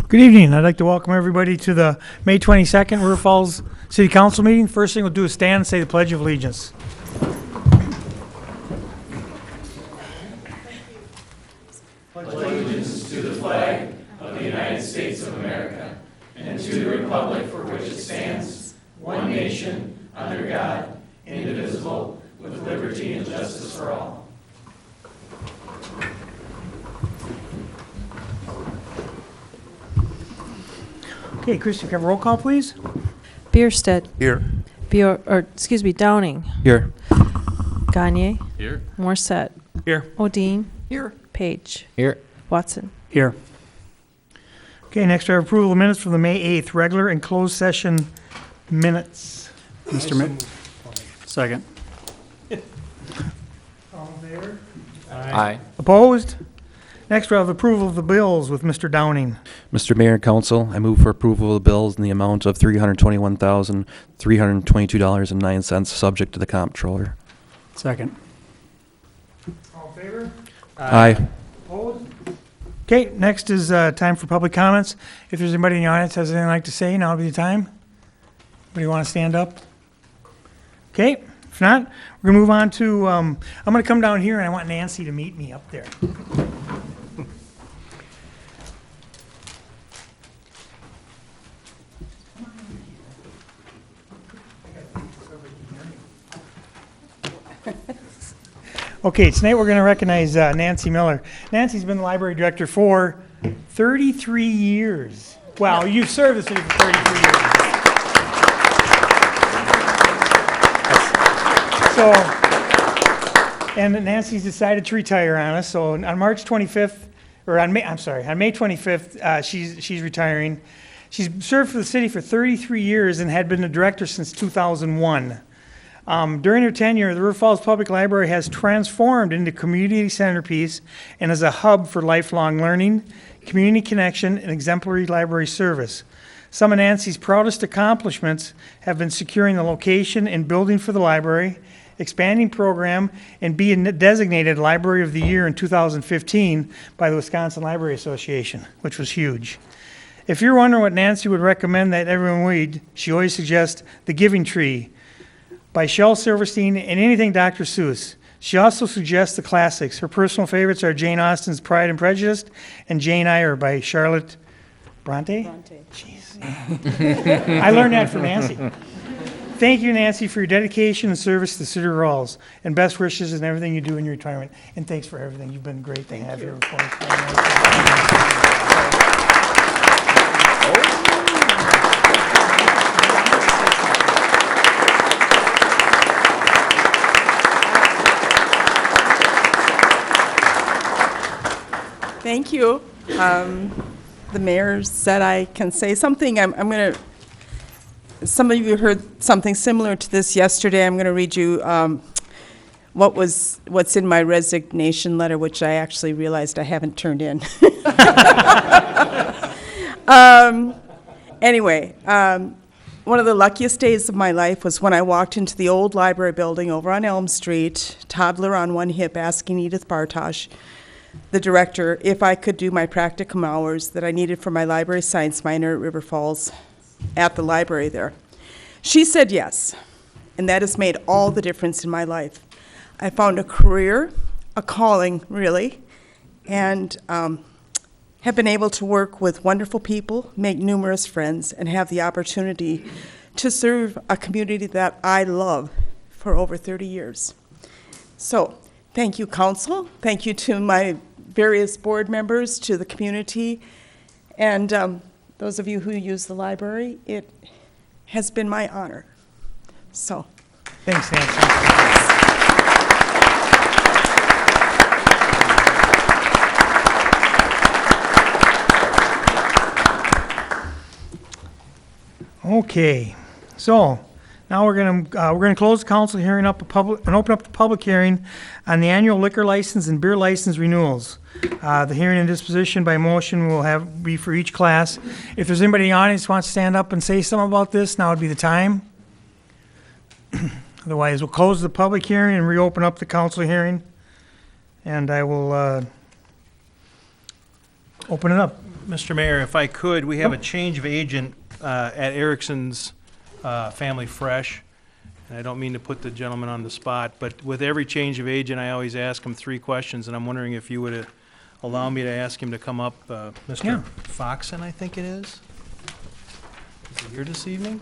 Good evening. I'd like to welcome everybody to the May 22nd River Falls City Council meeting. First thing we'll do is stand and say the Pledge of Allegiance. Pledge allegiance to the flag of the United States of America and to the republic for which it stands, one nation, under God, indivisible, with liberty and justice for all. Okay, Christy, can we have a roll call, please? Bierstedt. Here. Downing. Here. Gagne. Here. Morset. Here. Odine. Here. Page. Here. Watson. Here. Okay, next we have approval of minutes for the May 8th regular and closed session minutes. Mr. Mayor. Second. All in favor? Aye. Opposed? Next we have approval of the bills with Mr. Downing. Mr. Mayor and Council, I move for approval of the bills in the amount of $321,322.09, subject to the comptroller. Second. All in favor? Aye. Opposed? Okay, next is time for public comments. If there's anybody in the audience has anything they'd like to say, now would be the time. Anybody want to stand up? Okay, if not, we're going to move on to, I'm going to come down here and I want Nancy to meet me up there. Okay, tonight we're going to recognize Nancy Miller. Nancy's been the library director for 33 years. Wow, you've served the city for 33 years. So, and Nancy's decided to retire on us. So on March 25th, or on May 25th, she's retiring. She's served for the city for 33 years and had been the director since 2001. During her tenure, the River Falls Public Library has transformed into a community centerpiece and is a hub for lifelong learning, community connection, and exemplary library service. Some of Nancy's proudest accomplishments have been securing the location and building for the library, expanding program, and being designated Library of the Year in 2015 by the Wisconsin Library Association, which was huge. If you're wondering what Nancy would recommend that everyone read, she always suggests The Giving Tree by Shel Silverstein and anything Dr. Seuss. She also suggests the classics. Her personal favorites are Jane Austen's Pride and Prejudice and Jane Eyre by Charlotte Bronte? Jeez. I learned that from Nancy. Thank you, Nancy, for your dedication and service to the City of Rawls, and best wishes in everything you do in your retirement. And thanks for everything. You've been great to have here, of course. Thank you. The mayor said I can say something. I'm going to, some of you heard something similar to this yesterday. I'm going to read you what's in my resignation letter, which I actually realized I haven't turned in. Anyway, one of the luckiest days of my life was when I walked into the old library building over on Elm Street, toddler on one hip, asking Edith Bartosh, the director, if I could do my practicum hours that I needed for my library science minor at River Falls at the library there. She said yes, and that has made all the difference in my life. I found a career, a calling, really, and have been able to work with wonderful people, make numerous friends, and have the opportunity to serve a community that I love for over 30 years. So, thank you, Council. Thank you to my various board members, to the community, and those of you who use the library. It has been my honor. So, Thanks, Nancy. Okay, so now we're gonna close the council hearing up and open up the public hearing on the annual liquor license and beer license renewals. The hearing and disposition by motion will be for each class. If there's anybody in the audience who wants to stand up and say something about this, now would be the time. Otherwise, we'll close the public hearing and reopen up the council hearing. And I will open it up. Mr. Mayor, if I could, we have a change of agent at Erickson's Family Fresh. And I don't mean to put the gentleman on the spot, but with every change of agent, I always ask him 3 questions, and I'm wondering if you would allow me to ask him to come up. Yeah. Mr. Foxen, I think it is. Is he here this evening?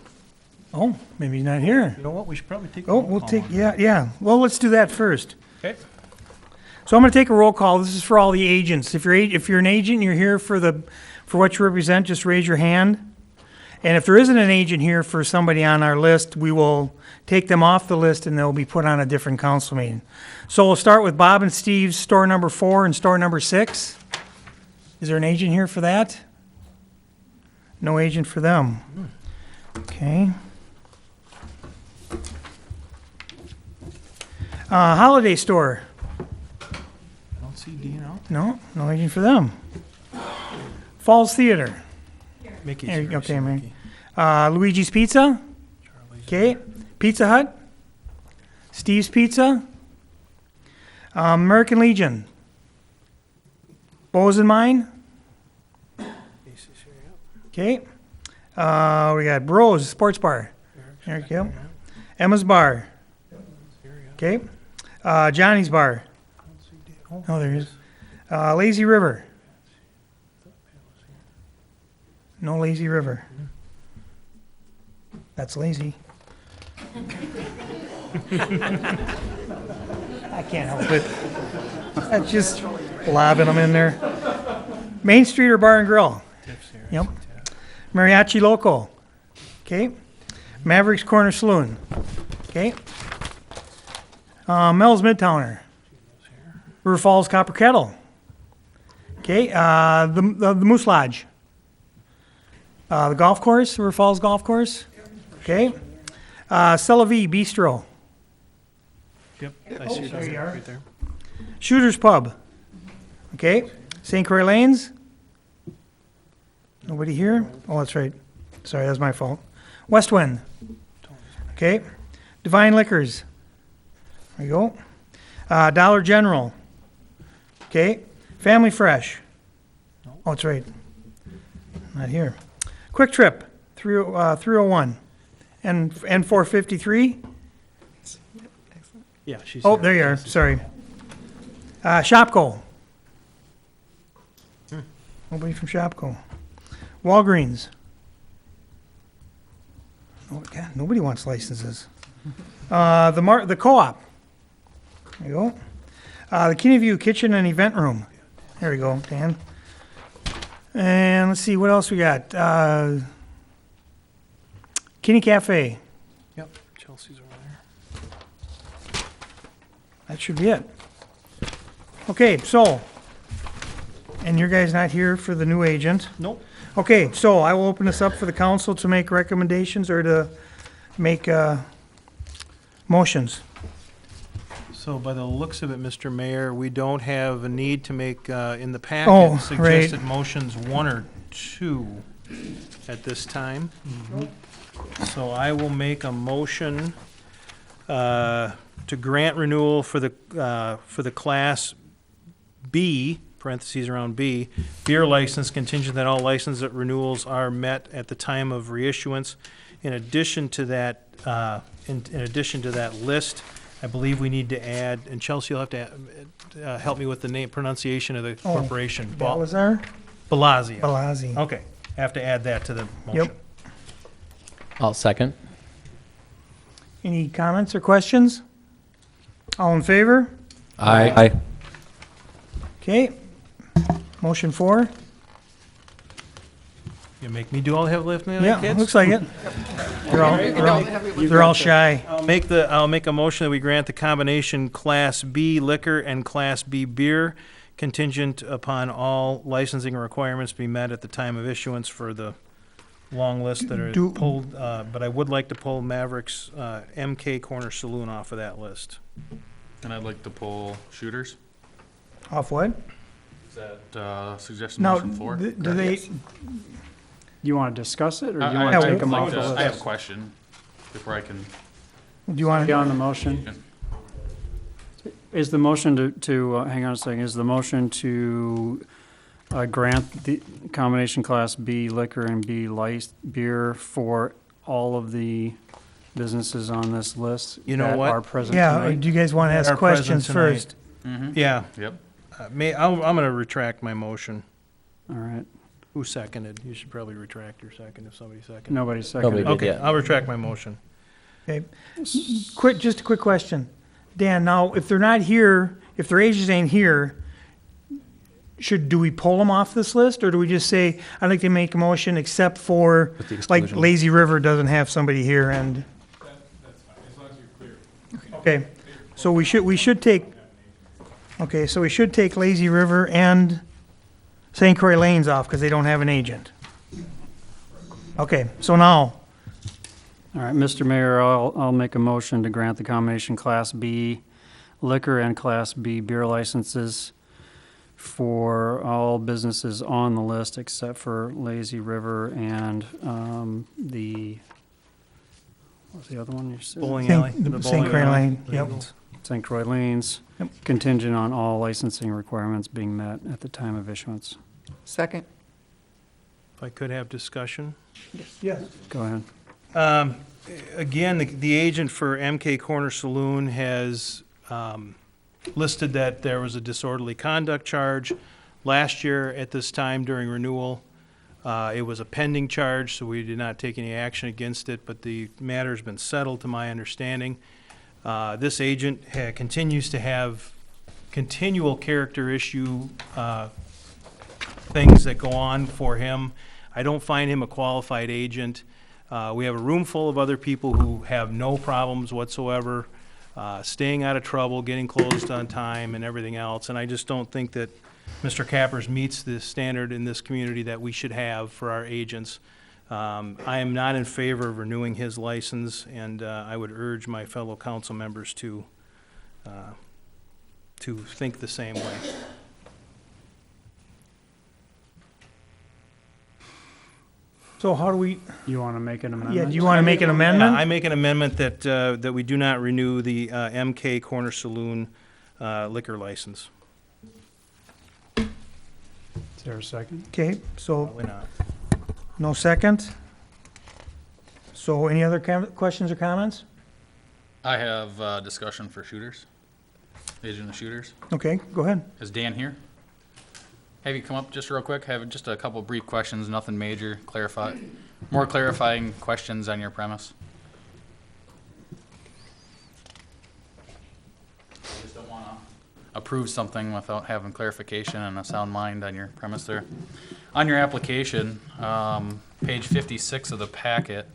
Oh, maybe he's not here. You know what, we should probably take a Oh, roll we'll call take, on yeah. Well, let's do that first. that. Okay. So I'm going to take a roll call. This is for all the agents. If you're an agent and you're here for what you represent, just raise your hand. And if there isn't an agent here for somebody on our list, we will take them off the list and they'll be put on a different council meeting. So we'll start with Bob and Steve's store number 4 and store number 6. Is there an agent here for that? No agent for them. Okay. Holiday store. I don't see Dino. No agent for them. Falls Theater. Mickey's There you here. go, I see okay, Mickey. Luigi's Pizza. Okay. Pizza Hut. Steve's Pizza. American Legion. Bows and Mine. Okay. We got Bros Sports Bar. There you go. Emma's Bar. Okay. Johnny's Bar. Oh, there he is. Lazy River. No Lazy River. That's lazy. I can't help it. That's just lobbing them in there. Main Street or Bar and Grill? Yep. Mariachi Loco. Okay. Mavericks Corner Saloon. Okay. Mel's Midtowner. River Falls Copper Kettle. Okay. The Moose Lodge. The golf course, River Falls Golf Course. Okay. Cella V Bistro. Yep, I see it there you are. right there. Shooter's Pub. Okay. St. Croix Lanes. Nobody here? Oh, that's right. Sorry, that's my fault. West Wind. Okay. Divine Liquors. There you go. Dollar General. Okay. Family Fresh. Oh, that's right. Not here. Quick Trip. 301. And 453. Yeah, she's Oh, here. there you are. Sorry. Shopko. Nobody from Shopko. Walgreens. Oh, God, nobody wants licenses. The Co-op. There you go. The Kinneview Kitchen and Event Room. There we go, Dan. And let's see, what else we got? Kinney Cafe. Yep, Chelsea's over there. That should be it. Okay, so, and your guy's not here for the new agent. Nope. Okay, so I will open this up for the council to make recommendations or to make motions. So by the looks of it, Mr. Mayor, we don't have a need to make, in the Oh, packet, right. suggested motions 1 or 2 at this time. So I will make a motion to grant renewal for the Class B, parentheses around B, beer license contingent that all license renewals are met at the time of reissuance. In addition to that, in addition to that list, I believe we need to add, and Chelsea, you'll have to help me with the name, pronunciation of the Oh, corporation. Balazar? Belazia. Balazi. Okay, I have to add that to the motion. Yep. I'll second. Any comments or questions? All in favor? Aye. Okay. Motion 4? You make me do all the heavy lifting, Yeah, kids? looks like it. They're all shy. I'll make a motion that we grant the combination Class B liquor and Class B beer contingent upon all licensing requirements be met at the time of issuance for the long list that are Do- pulled, but I would like to pull Mavericks MK Corner Saloon off of that list. And I'd like to pull shooters. Off what? Is that suggested Now, motion 4? do they, You want to discuss it, or do you I- want I- to take I'd them like off the to- I have a list? question before I can. do you want Be to, on the motion. Is the motion hang on a second, is the motion to grant the combination Class B liquor and B light beer for all of the businesses on this list You know that what? are present Yeah, tonight? do you guys want to ask Are present questions tonight. first? Yeah, Yep. I'm going to retract my motion. All right. Who seconded? You should probably retract your second if somebody seconded. Nobody seconded. Okay, I'll retract my motion. Okay. Just a quick question. Dan, now, if they're not here, if their agents ain't here, do we pull them off this list, or do we just say, I'd like to make a motion except for, With the like, exclusion. Lazy River doesn't have somebody here and? Okay, so we should take, okay, so we should take Lazy River and St. Croix Lanes off because they don't have an agent. Okay, so now, All right, Mr. Mayor, I'll make a motion to grant the combination Class B liquor and Class B beer licenses for all businesses on the list except for Lazy River and what's the other one you said? Bowling alley. the St. bowling Croix alley. Lane, yep. St. Croix Lanes, Yep. contingent on all licensing requirements being met at the time of issuance. Second. If I could have discussion. Yes. Go ahead. Again, the agent for MK Corner Saloon has listed that there was a disorderly conduct charge last year at this time during renewal. It was a pending charge, so we did not take any action against it, but the matter's been settled to my understanding. This agent continues to have continual character issue things that go on for him. I don't find him a qualified agent. We have a room full of other people who have no problems whatsoever, staying out of trouble, getting closed on time and everything else. And I just don't think that Mr. Cappers meets the standard in this community that we should have for our agents. I am not in favor of renewing his license, and I would urge my fellow council members to think the same way. So how do we, You want to make an amendment? yeah, do you want to make an Yeah, amendment? I make an amendment that we do not renew the MK Corner Saloon liquor license. Is there a second? Okay, so Probably not. no second. So any other questions or comments? I have discussion for shooters. Agent of shooters. Okay, go ahead. Is Dan here? Have you come up just real quick? Have just a couple brief questions, nothing major. More clarifying questions on your premise. I just don't want to approve something without having clarification and a sound mind on your premise there. On your application, page 56 of the packet,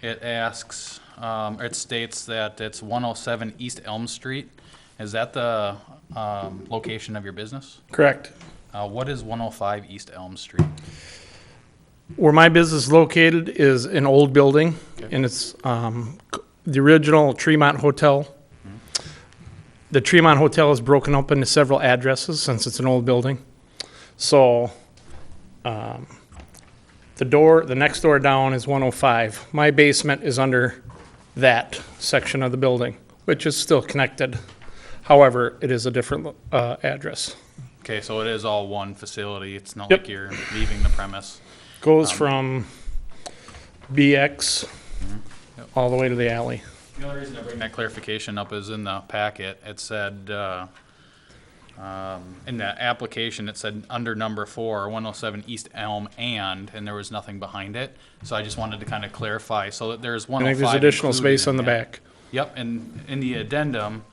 it asks, it states that it's 107 East Elm Street. Is that the location of your business? Correct. What is 105 East Elm Street? Where my business is located is an old building, and it's the original Tremont Hotel. The Tremont Hotel is broken up into several addresses since it's an old building. So the next door down is 105. My basement is under that section of the building, which is still connected. However, it is a different address. Okay, so it is all one facility. It's not Yep. like you're leaving the premise. Goes from BX Yep. all the way to the alley. The only reason I bring that clarification up is in the packet, it said, in the application, it said under number 4, 107 East Elm and there was nothing behind it. So I just wanted to kind of clarify, so that there's I 105. think there's additional included space on the in that. back. Yep, and in the addendum,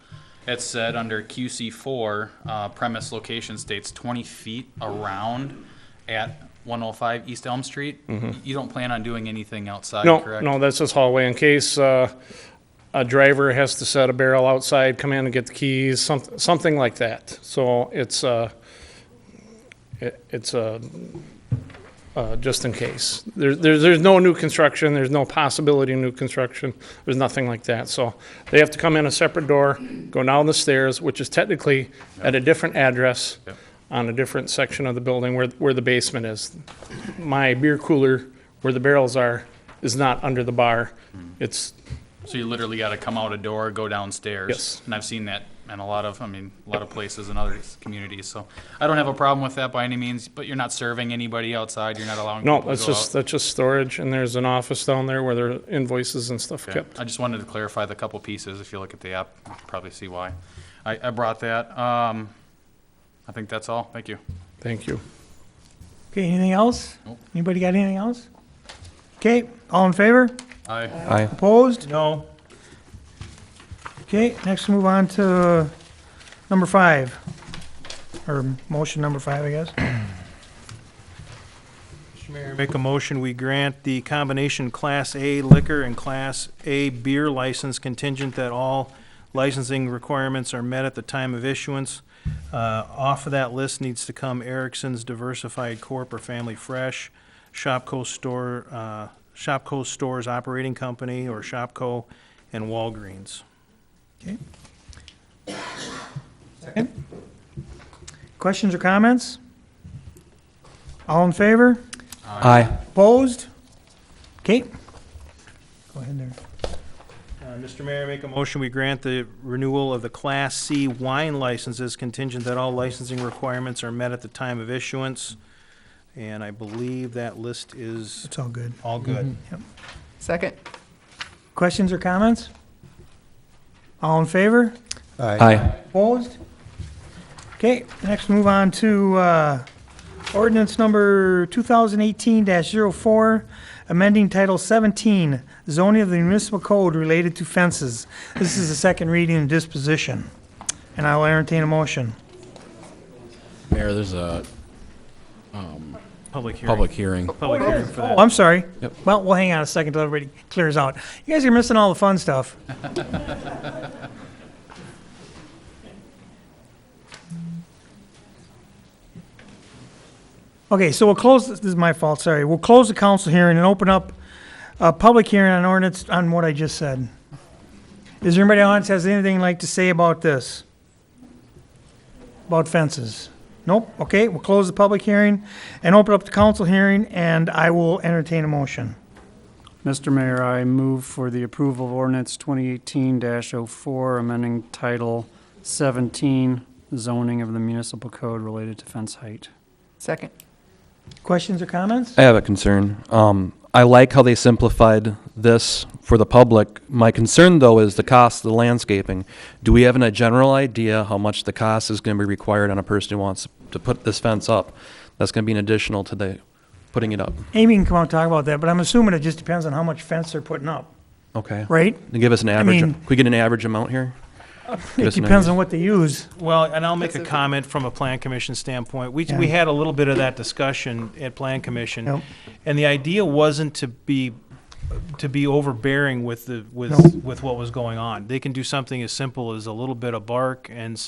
it said under QC4, premise location states 20 feet around at 105 East Elm Street. You don't plan on doing anything outside, No, correct? no, that's just hallway in case a driver has to set a barrel outside, come in and get the keys, something like that. So it's just in case. There's no new construction, there's no possibility of new construction, there's nothing like that. So they have to come in a separate door, go down the stairs, which is technically at a different address Yep. on a different section of the building where the basement is. My beer cooler, where the barrels are, is not under the bar. It's, So you literally got to come out a door, go downstairs. Yes. And I've seen that and a lot of places in other communities. So I don't have a problem with that by any means, but you're not serving anybody outside. You're not allowing No, people to go out. that's just storage, and there's an office down there where their invoices and stuff Okay. kept. I just wanted to clarify the couple pieces. If you look at the app, you can probably see why. I brought that. I think that's all. Thank you. Thank you. Okay, anything else? Nope. Anybody got anything else? Okay, all in favor? Aye. Aye. Opposed? No. Okay, next move on to number 5, or motion number 5, I guess. Mr. Mayor, make a motion, we grant the combination Class A liquor and Class A beer license contingent that all licensing requirements are met at the time of issuance. Off of that list needs to come Erickson's Diversified Corp. Or Family Fresh, Shopko Stores Operating Company, or Shopko, and Walgreens. Okay. Second. Questions or comments? All in favor? Aye. Opposed? Okay. Go ahead there. Mr. Mayor, make a motion, we grant the renewal of the Class C wine licenses contingent that all licensing requirements are met at the time of issuance. And I believe that list is It's all good. all good. Yep. Second. Questions or comments? All in favor? Aye. Opposed? Okay, next move on to ordinance number 2018-04, amending Title 17, zoning of the municipal code related to fences. This is the second reading and disposition, and I will entertain a motion. Mayor, there's a Public hearing. public hearing. Public hearing for Oh, that. I'm sorry. Yep. Well, we'll hang on a second till everybody clears out. You guys are missing all the fun stuff. Okay, so we'll close, this is my fault, sorry. We'll close the council hearing and open up a public hearing on ordinance on what I just said. Is there anybody else has anything they'd like to say about this? About fences? Nope, okay, we'll close the public hearing and open up the council hearing, and I will entertain a motion. Mr. Mayor, I move for the approval of ordinance 2018-04, amending Title 17, zoning of the municipal code related to fence height. Second. Questions or comments? I have a concern. I like how they simplified this for the public. My concern, though, is the cost of the landscaping. Do we have a general idea how much the cost is going to be required on a person who wants to put this fence up? That's going to be an additional to the putting it up. Amy can come out and talk about that, but I'm assuming it just depends on how much fence they're putting up, Okay. right? Give us an average. mean- Can we get an average amount here? Give It us an depends idea. on what they use. Well, and I'll make a comment from a plan commission standpoint. We Yeah. had a little bit of that discussion at plan commission. Yep. And the idea wasn't to be overbearing with No. with what was going on. They can do something as simple as a little bit of bark and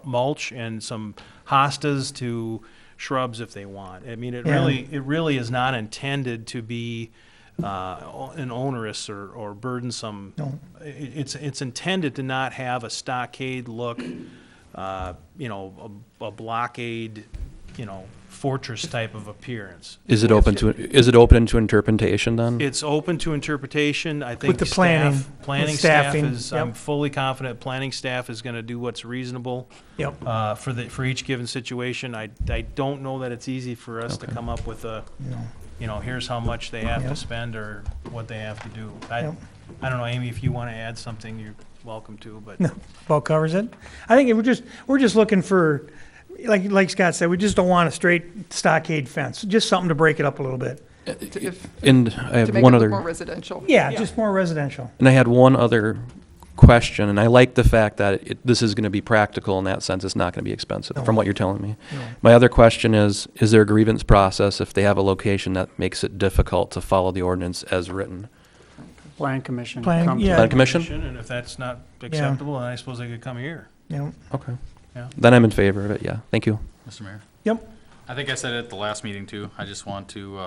mulch and some hostas to shrubs if they want. I mean, it Yeah. really is not intended to be an onerous or burdensome. No. It's intended to not have a stockade look, a blockade, fortress type of appearance. Is it open to interpretation then? It's open to interpretation. I think the planning, planning with staff staffing, is, I'm yep. fully confident planning staff is gonna do what's reasonable, Yep. for each given situation. I don't know that it's easy for us to Okay. come up with No. here's how much they have to Yep. spend or what they have to do. Yep. I don't know, Amy, if you wanna add something, you're welcome to, but. No, about covers it. I think we're just looking for, like Scott said, we just don't want a straight stockade fence, just something to break it up a little bit. And I To have make one it other. look more residential. Yeah, just more residential. And I had one other question, and I like the fact that this is going to be practical in that sense. It's not going to be expensive, No. from what you're telling me. No. My other question is there a grievance process if they have a location that makes it difficult to follow the ordinance as written? Plan commission. Plan- come to- yeah. Plan commission? And if that's not acceptable, then I suppose they could come here. You know, Okay. Yeah. Then I'm in favor of it, yeah. Thank you. Mr. Mayor. Yep. I think I said it at the last meeting too. I just want to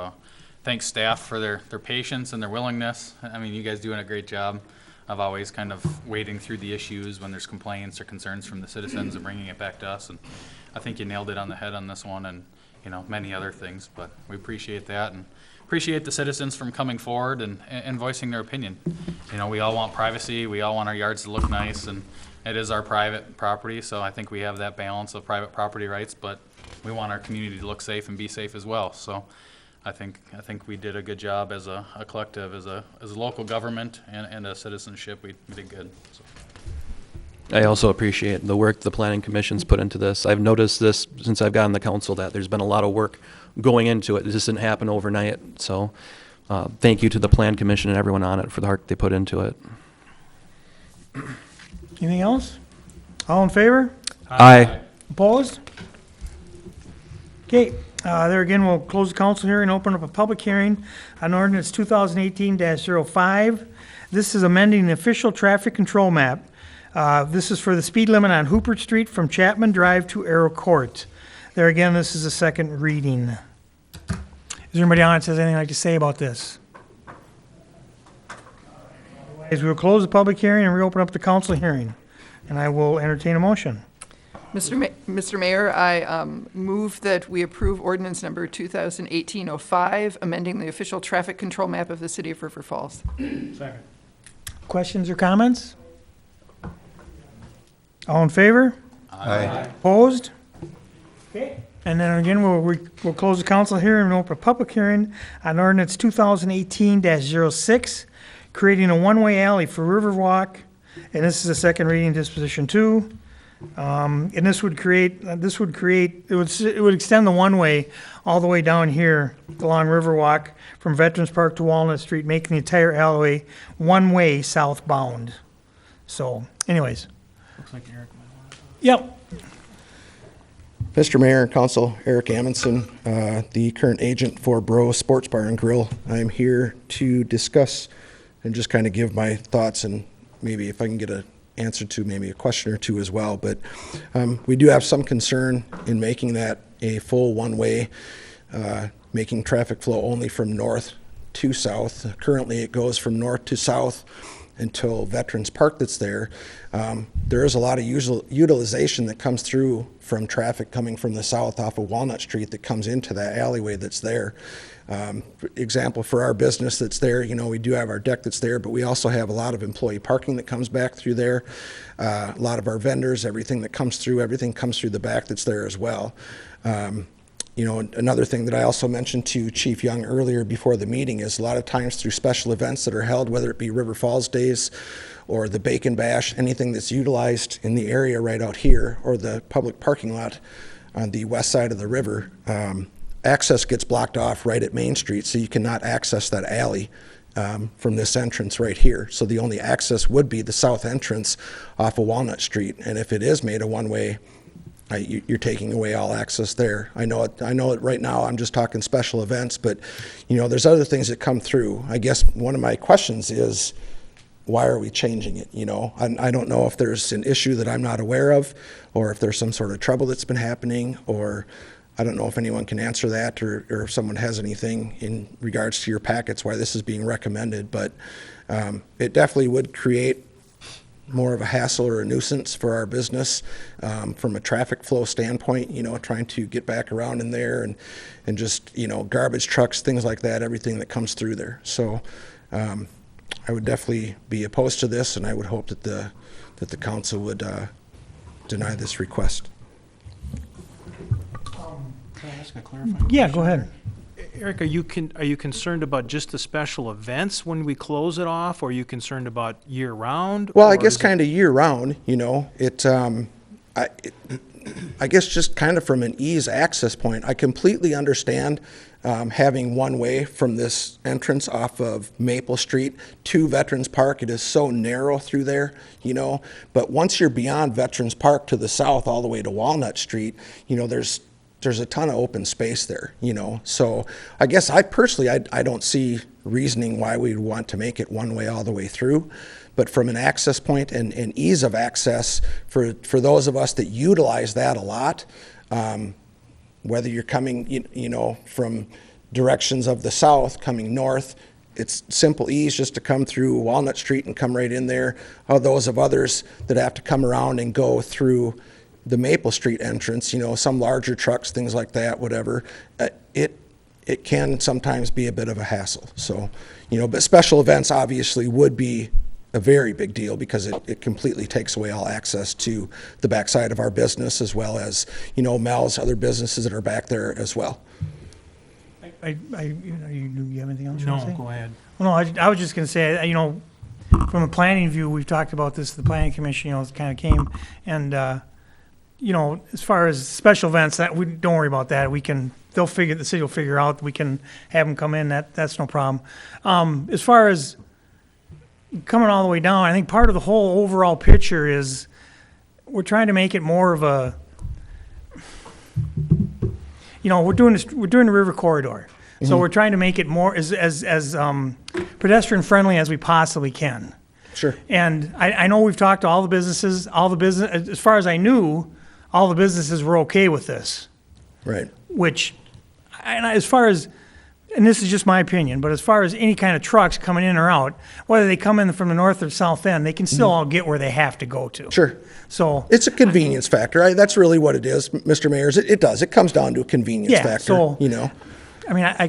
thank staff for their patience and their willingness. I mean, you guys doing a great job of always kind of wading through the issues when there's complaints or concerns from the citizens and bringing it back to us. And I think you nailed it on the head on this one. And many other things. But we appreciate that and appreciate the citizens from coming forward and voicing their opinion. We all want privacy. We all want our yards to look nice, and it is our private property, so I think we have that balance of private property rights, but we want our community to look safe and be safe as well. So I think we did a good job as a collective, as a local government and a citizenship. We did good. So. I also appreciate the work the planning commission's put into this. I've noticed this since I've gotten the council, that there's been a lot of work going into it. It just didn't happen overnight. So thank you to the plan commission and everyone on it for the work they put into it. Anything else? All in favor? Aye. Opposed? Okay, there again, we'll close the council hearing and open up a public hearing on ordinance 2018-05. This is amending the official traffic control map. This is for the speed limit on Hooper Street from Chapman Drive to Arrow Court. There again, this is a second reading. Is there anybody on that has anything like to say about this? Otherwise, we will close the public hearing and reopen up the council hearing. And I will entertain a motion. Mr. Mayor, I move that we approve ordinance number 2018-05, amending the official traffic control map of the city of River Falls. Second. Questions or comments? All in favor? Aye. Opposed? Okay. And then again, we'll close the council hearing and open a public hearing on ordinance 2018-06, creating a one-way alley for Riverwalk. And this is a second reading, disposition 2. And this would extend the one-way all the way down here along Riverwalk from Veterans Park to Walnut Street, making the entire alleyway one-way southbound. So, anyways. Looks like Eric might want to. Yep. Mr. Mayor and Council, Eric Amundsen, the current agent for Bro Sports Bar and Grill. I'm here to discuss and just kind of give my thoughts, and maybe if I can get an answer to maybe a question or two as well. But we do have some concern in making that a full one-way, making traffic flow only from north to south. Currently, it goes from north to south until Veterans Park that's there. There is a lot of utilization that comes through from traffic coming from the south off of Walnut Street that comes into that alleyway that's there. Example for our business that's there, we do have our deck that's there, but we also have a lot of employee parking that comes back through there. A lot of our vendors, everything comes through the back that's there as well. Another thing that I also mentioned to Chief Young earlier before the meeting is a lot of times through special events that are held, whether it be River Falls Days or the Bacon Bash, anything that's utilized in the area right out here or the public parking lot on the west side of the river, access gets blocked off right at Main Street, so you cannot access that alley from this entrance right here. So the only access would be the south entrance off of Walnut Street, and if it is made a one-way, you're taking away all access there. I know it right now, I'm just talking special events, but there's other things that come through. I guess one of my questions is, why are we changing it? I don't know if there's an issue that I'm not aware of, or if there's some sort of trouble that's been happening, or I don't know if anyone can answer that, or if someone has anything in regards to your packets, why this is being recommended, but it definitely would create more of a hassle or a nuisance for our business from a traffic flow standpoint, trying to get back around in there and just, garbage trucks, things like that, everything that comes through there. So I would definitely be opposed to this, and I would hope that the council would deny this request. Can I ask a clarifying? Yeah, go ahead. Eric, are you concerned about just the special events when we close it off, or are you concerned about year-round? Well, I guess kind of year-round, I guess just kind of from an ease access point, I completely understand having one way from this entrance off of Maple Street to Veterans Park. It is so narrow through there, but once you're beyond Veterans Park to the south all the way to Walnut Street, there's a ton of open space there, So I guess I personally, I don't see reasoning why we'd want to make it one way all the way through. But from an access point and ease of access for those of us that utilize that a lot, whether you're coming, from directions of the south coming north, it's simple ease just to come through Walnut Street and come right in there. Or those of others that have to come around and go through the Maple Street entrance, some larger trucks, things like that, whatever, it can sometimes be a bit of a hassle. So, but special events obviously would be a very big deal because it completely takes away all access to the backside of our business, as well as, Mel's, other businesses that are back there as well. Do you have anything else you No, want to say? go ahead. Well, no, I was just going to say, from a planning view, we've talked about this, the planning commission, it kind of came, and, as far as special events, don't worry about that. The city will figure out, we can have them come in, that's no problem. As far as coming all the way down, I think part of the whole overall picture is we're trying to make it more of a, we're doing the river corridor. So we're trying to make it more as pedestrian friendly as we possibly can. Sure. And I know we've talked to all the businesses, as far as I knew, all the businesses were okay with this. Right. Which, and this is just my opinion, but as far as any kind of trucks coming in or out, whether they come in from the north or south end, they can still all get where they have to go to. Sure. So it's a convenience factor. That's really what it is, Mr. Mayor. It does. It comes down to a convenience factor. So, I mean, I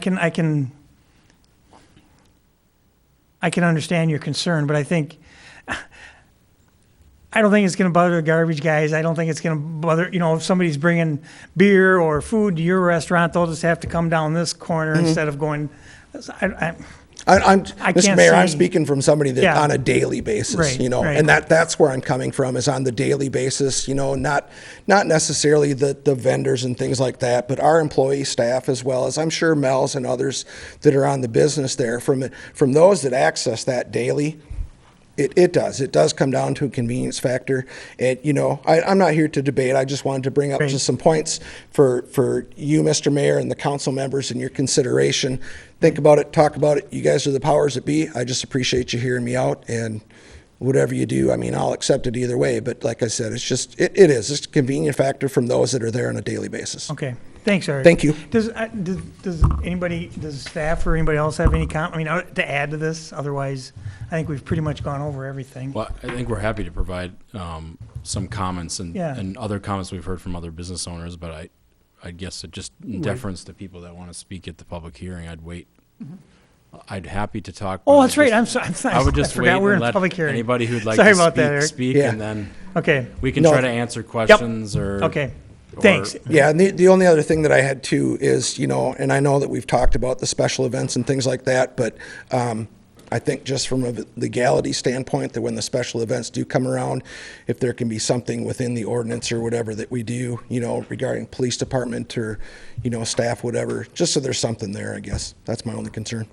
can understand your concern, but I don't think it's going to bother the garbage guys. I don't think it's going to bother, if somebody's bringing beer or food to your restaurant, they'll just have to come down this corner instead of going. Mr. Mayor, I'm speaking from somebody that on a daily basis, right, right. and that's where I'm coming from, is on the daily basis, not necessarily the vendors and things like that, but our employee staff, as well as I'm sure Mel's and others that are on the business there, from those that access that daily. It does come down to a convenience factor. And, I'm not here to debate. I just wanted to bring up just some points for you, Mr. Mayor, and the council members in your consideration. Think about it, talk about it. You guys are the powers that be. I just appreciate you hearing me out, and whatever you do, I'll accept it either way. But like I said, it's a convenient factor from those that are there on a daily basis. Okay. Thanks, Eric. Thank you. Does staff or anybody else have any comment, to add to this? Otherwise, I think we've pretty much gone over everything. Well, I think we're happy to provide some comments and other comments we've heard from other business owners, but I guess it just in deference to people that want to speak at the public hearing, I'd wait. I'd happy to talk. Oh, that's right. I'm sorry. I would just I forgot wait we're and in let public hearing. anybody who'd like Sorry to about that, Eric. speak, Yeah. and then Okay. we can try to answer questions or. Okay. Thanks. Yeah, and the only other thing that I had too is, and I know that we've talked about the special events and things like that, but I think just from a legality standpoint, that when the special events do come around, if there can be something within the ordinance or whatever that we do, regarding police department or, staff, whatever, just so there's something there, I guess. That's my only concern.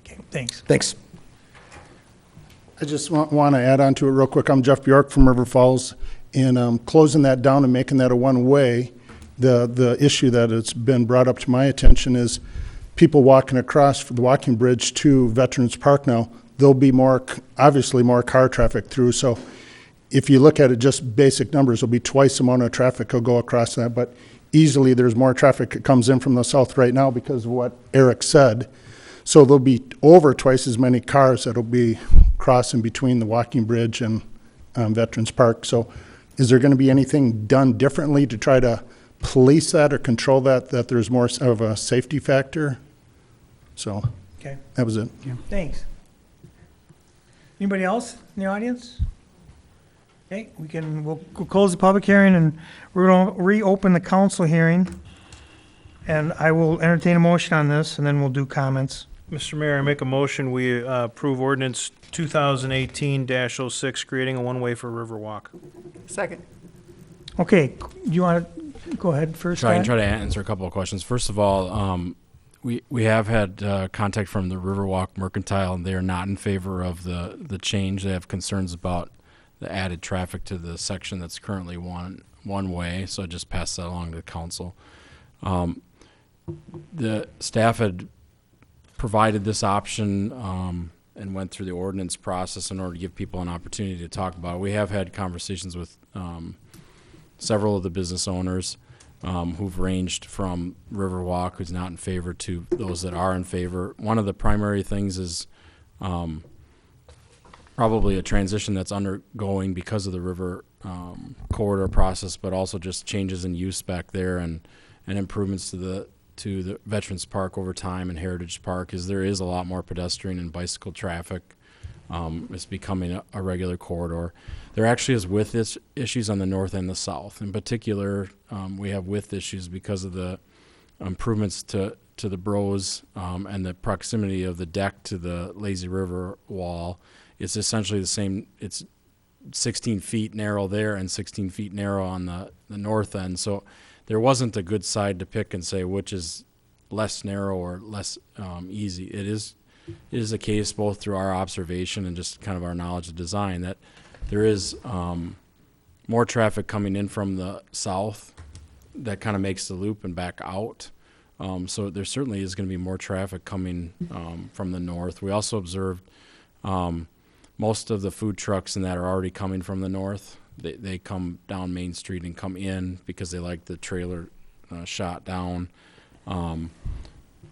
Okay. Thanks. Thanks. I just want to add on to it real quick. I'm Jeff Bjork from River Falls, and closing that down and making that a one-way, the issue that has been brought up to my attention is people walking across the walking bridge to Veterans Park now. There'll be obviously more car traffic through, so if you look at it, just basic numbers, there'll be twice the amount of traffic will go across that, but easily there's more traffic that comes in from the south right now because of what Eric said. So there'll be over twice as many cars that'll be crossing between the walking bridge and Veterans Park. So is there going to be anything done differently to try to police that or control that there's more of a safety factor? So Okay. that was it. Thanks. Anybody else in the audience? Okay, we'll close the public hearing and we're going to reopen the council hearing. And I will entertain a motion on this and then we'll do comments. Mr. Mayor, I make a motion, we approve ordinance 2018-06, creating a one-way for Riverwalk. Second. Okay, do you want to go ahead first? Try Scott? to answer a couple of questions. First of all, we have had contact from the Riverwalk Mercantile, and they are not in favor of the change. They have concerns about the added traffic to the section that's currently one way. So I just pass that along to the council. The staff had provided this option and went through the ordinance process in order to give people an opportunity to talk about it. We have had conversations with several of the business owners who've ranged from Riverwalk, who's not in favor, to those that are in favor. One of the primary things is probably a transition that's undergoing because of the river corridor process, but also just changes in use back there and improvements to the Veterans Park over time and Heritage Park, is there is a lot more pedestrian and bicycle traffic. It's becoming a regular corridor. There actually is width issues on the north and the south. In particular, we have width issues because of the improvements to the Bros and the proximity of the deck to the Lazy River wall. It's essentially the same. It's 16 feet narrow there and 16 feet narrow on the north end. So there wasn't a good side to pick and say which is less narrow or less easy. It is a case, both through our observation and just kind of our knowledge of design, that there is more traffic coming in from the south that kind of makes the loop and back out. So there certainly is going to be more traffic coming from the north. We also observed most of the food trucks and that are already coming from the north. They come down Main Street and come in because they like the trailer shot down.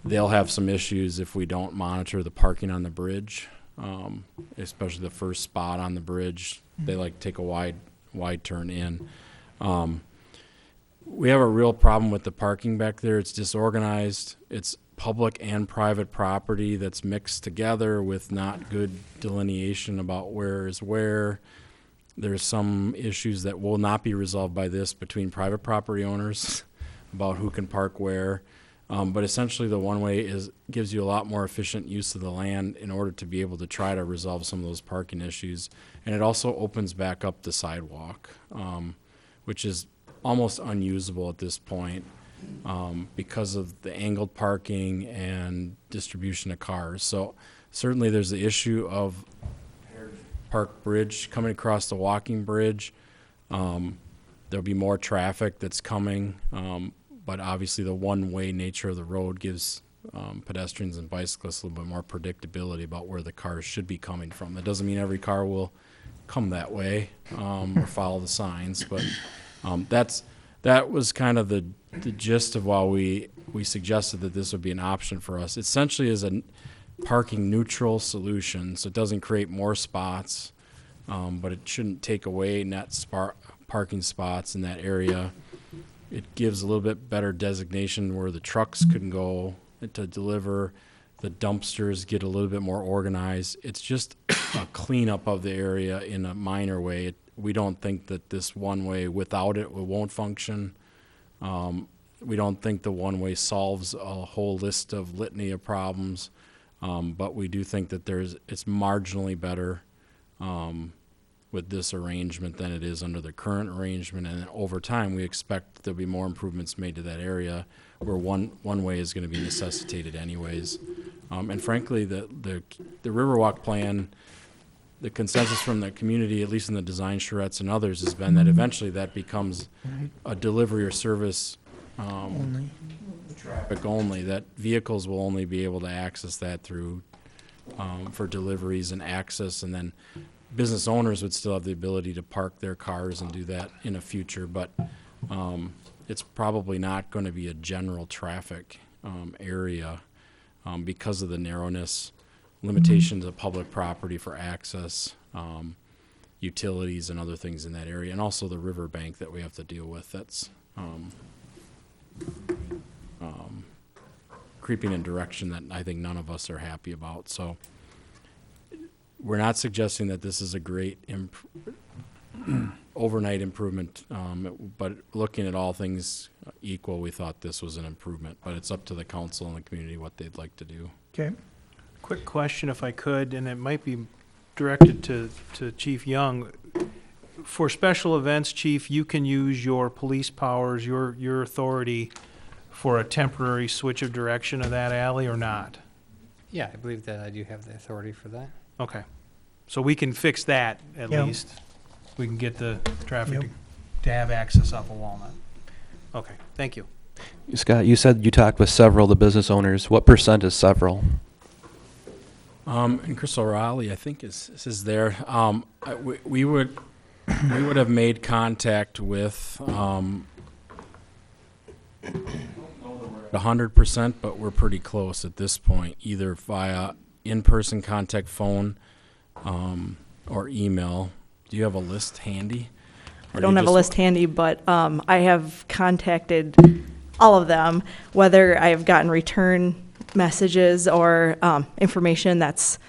They'll have some issues if we don't monitor the parking on the bridge, especially the first spot on the bridge. They like to take a wide turn in. We have a real problem with the parking back there. It's disorganized. It's public and private property that's mixed together with not good delineation about where is where. There's some issues that will not be resolved by this between private property owners about who can park where. But essentially the one-way gives you a lot more efficient use of the land in order to be able to try to resolve some of those parking issues. And it also opens back up the sidewalk, which is almost unusable at this point because of the angled parking and distribution of cars. So certainly there's the issue of Park Bridge coming across the walking bridge. There'll be more traffic that's coming, but obviously the one-way nature of the road gives pedestrians and bicyclists a little bit more predictability about where the cars should be coming from. That doesn't mean every car will come that way or follow the signs, but that was kind of the gist of why we suggested that this would be an option for us. It essentially is a parking neutral solution, so it doesn't create more spots, but it shouldn't take away net parking spots in that area. It gives a little bit better designation where the trucks can go to deliver. The dumpsters get a little bit more organized. It's just a cleanup of the area in a minor way. We don't think that this one-way, without it won't function. We don't think the one-way solves a whole list of litany of problems, but we do think that it's marginally better with this arrangement than it is under the current arrangement. And then over time, we expect there'll be more improvements made to that area where one-way is going to be necessitated anyways. And frankly, the Riverwalk plan, the consensus from the community, at least in the design charrettes and others, has been that eventually that becomes a delivery or service traffic only, that vehicles will only be able to access that through for deliveries and access, and then business owners would still have the ability to park their cars and do that in the future, but it's probably not going to be a general traffic area because of the narrowness, limitations of public property for access, utilities and other things in that area, and also the riverbank that we have to deal with. That's creeping in a direction that I think none of us are happy about. So we're not suggesting that this is a great overnight improvement, but looking at all things equal, we thought this was an improvement. But it's up to the council and the community what they'd like to do. Okay. Quick question, if I could, and it might be directed to Chief Young. For special events, Chief, you can use your police powers, your authority for a temporary switch of direction of that alley or not? Yeah, I believe that I do have the authority for that. Okay. So we can fix that at Yep. least. We can get the traffic Yep. to have access off of Walnut. Okay, thank you. Scott, you said you talked with several of the business owners. What % is several? And Chris O'Reilly, I think, is there. We would have made contact with 100%, but we're pretty close at this point, either via in-person contact, phone, or email. Do you have a list handy? Or I don't you have a just- list handy, but I have contacted all of them, whether I've gotten return messages or information. That's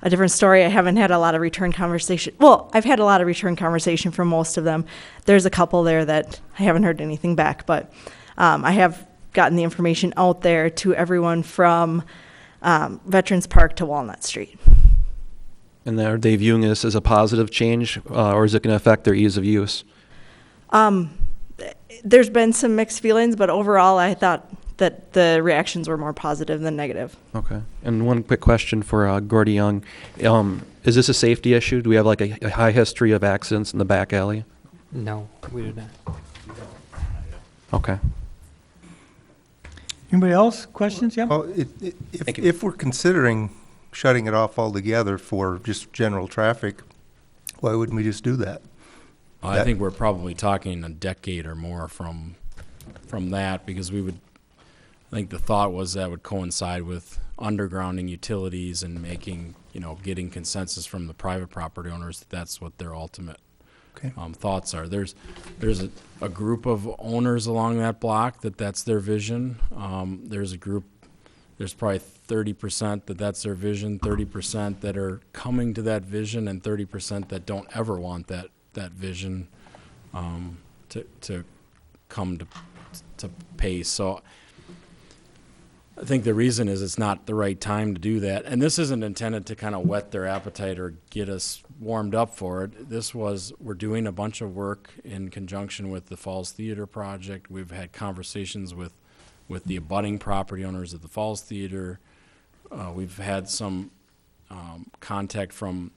a different story. I haven't had a lot of return conversation. Well, I've had a lot of return conversation from most of them. There's a couple there that I haven't heard anything back, but I have gotten the information out there to everyone from Veterans Park to Walnut Street. And are they viewing this as a positive change, or is it going to affect their ease of use? There's been some mixed feelings, but overall, I thought that the reactions were more positive than negative. Okay. And one quick question for Gordy Young. Is this a safety issue? Do we have like a high history of accidents in the back alley? No, we do not. Okay. Anybody else? Questions? Yeah? Well, if we're considering shutting it off altogether for just general traffic, why wouldn't we just do that? I think we're probably talking a decade or more from that, because we would, I think the thought was that would coincide with undergrounding utilities and making, getting consensus from the private property owners that that's what their ultimate thoughts are. There's a group of owners along that block that's their vision. There's probably 30% that's their vision, 30% that are coming to that vision, and 30% that don't ever want that vision to come to pace. So I think the reason is it's not the right time to do that. And this isn't intended to kind of whet their appetite or get us warmed up for it. We're doing a bunch of work in conjunction with the Falls Theater project. We've had conversations with the abutting property owners at the Falls Theater. We've had some contact from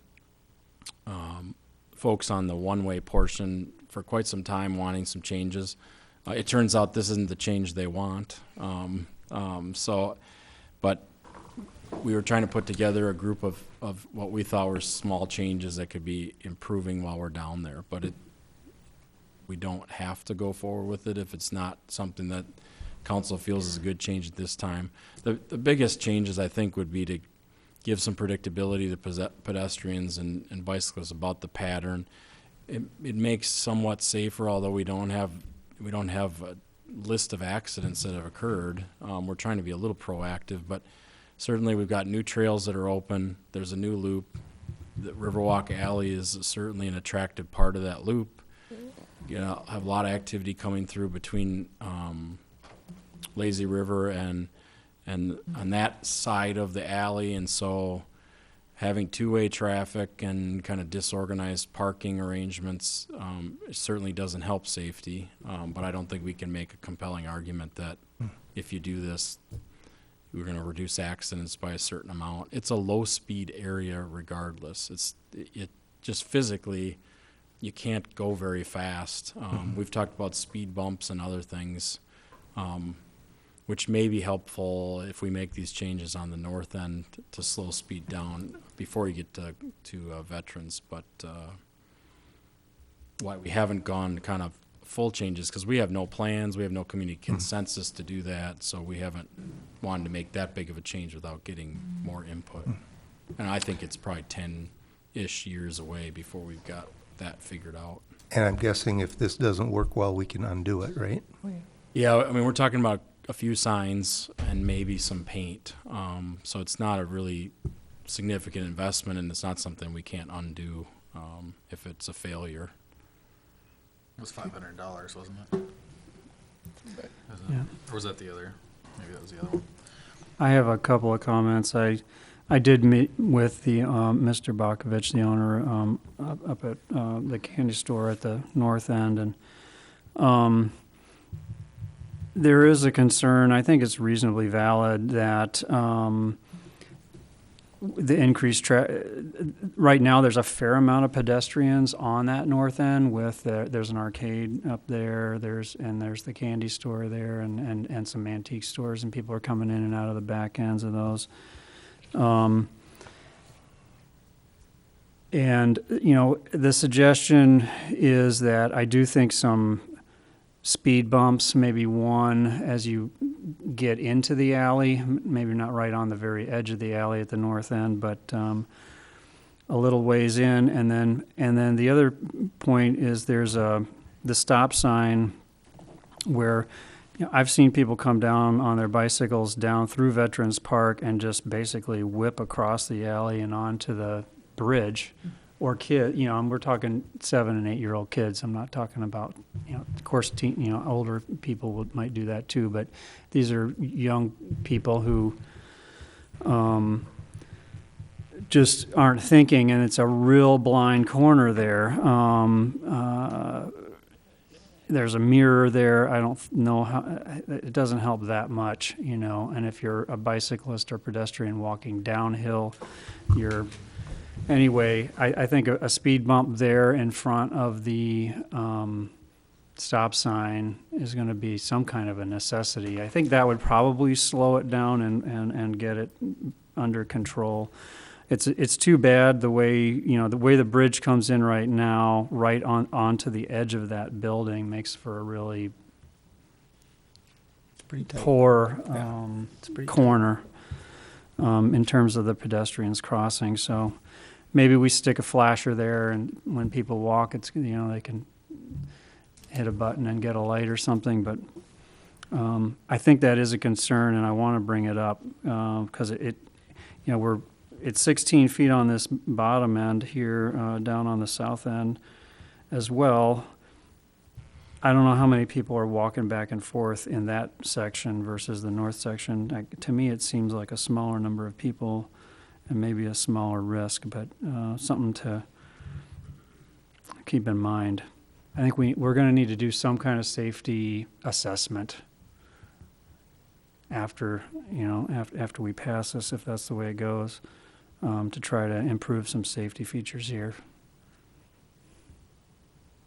folks on the one-way portion for quite some time wanting some changes. It turns out this isn't the change they want. But we were trying to put together a group of what we thought were small changes that could be improving while we're down there. But we don't have to go forward with it if it's not something that council feels is a good change at this time. The biggest changes, I think, would be to give some predictability to pedestrians and bicyclists about the pattern. It makes somewhat safer, although we don't have a list of accidents that have occurred. We're trying to be a little proactive, but certainly we've got new trails that are open. There's a new loop. The Riverwalk Alley is certainly an attractive part of that loop. Have a lot of activity coming through between Lazy River and on that side of the alley, and so having two-way traffic and kind of disorganized parking arrangements certainly doesn't help safety, but I don't think we can make a compelling argument that if you do this, we're going to reduce accidents by a certain amount. It's a low-speed area regardless. It just physically, you can't go very fast. We've talked about speed bumps and other things, which may be helpful if we make these changes on the north end to slow speed down before you get to veterans. But why we haven't gone kind of full changes, because we have no plans, we have no community consensus to do that, so we haven't wanted to make that big of a change without getting more input. And I think it's probably 10-ish years away before we've got that figured out. And I'm guessing if this doesn't work well, we can undo it, right? Yeah, I mean, we're talking about a few signs and maybe some paint. So it's not a really significant investment, and it's not something we can't undo if it's a failure. It was $500, wasn't it? Yeah. Or was that the other? Maybe that was the other one. I have a couple of comments. I did meet with the Mr. Bakovich, the owner, up at the candy store at the north end, and there is a concern. I think it's reasonably valid that the increased right now there's a fair amount of pedestrians on that north end with there's an arcade up there, there's the candy store there and some antique stores, and people are coming in and out of the back ends of those. And the suggestion is that I do think some speed bumps, maybe one as you get into the alley, maybe not right on the very edge of the alley at the north end, but a little ways in, and then the other point is there's a the stop sign where, you know, I've seen people come down on their bicycles down through Veterans Park and just basically whip across the alley and onto the bridge. Or kid, you know, and we're talking 7 and 8 year old kids. I'm not talking about, you know, of course, older people might do that too. But these are young people who just aren't thinking, and it's a real blind corner there. There's a mirror there. I don't know how, it doesn't help that much, you know. And if you're a bicyclist or pedestrian walking downhill, anyway, I think a speed bump there in front of the stop sign is going to be some kind of a necessity. I think that would probably slow it down and get it under control. It's too bad the way the bridge comes in right now, right onto the edge of that building, makes for a really poor corner in terms of the pedestrians crossing. So maybe we stick a flasher there, and when people walk, it's, you know, they can hit a button and get a light or something. But I think that is a concern, and I want to bring it up because it's 16 feet on this bottom end here, down on the south end as well. I don't know how many people are walking back and forth in that section versus the north section. To me, it seems like a smaller number of people and maybe a smaller risk, but something to keep in mind. I think we're going to need to do some kind of safety assessment after we pass this, if that's the way it goes, to try to improve some safety features here.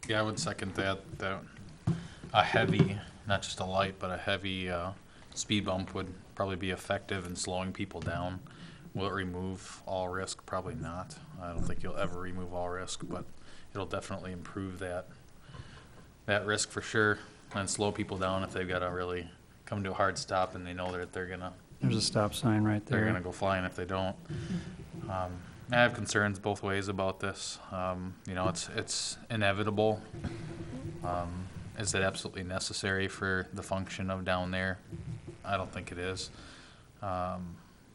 Yeah, I would second that a heavy, not just a light, but a heavy speed bump would probably be effective in slowing people down. Will it remove all risk? Probably not. I don't think you'll ever remove all risk, but it'll definitely improve that risk for sure, and slow people down if they've got to really come to a hard stop and they know that There's a stop sign right there. they're going to go flying if they don't. I have concerns both ways about this. It's inevitable. Is it absolutely necessary for the function of down there? I don't think it is.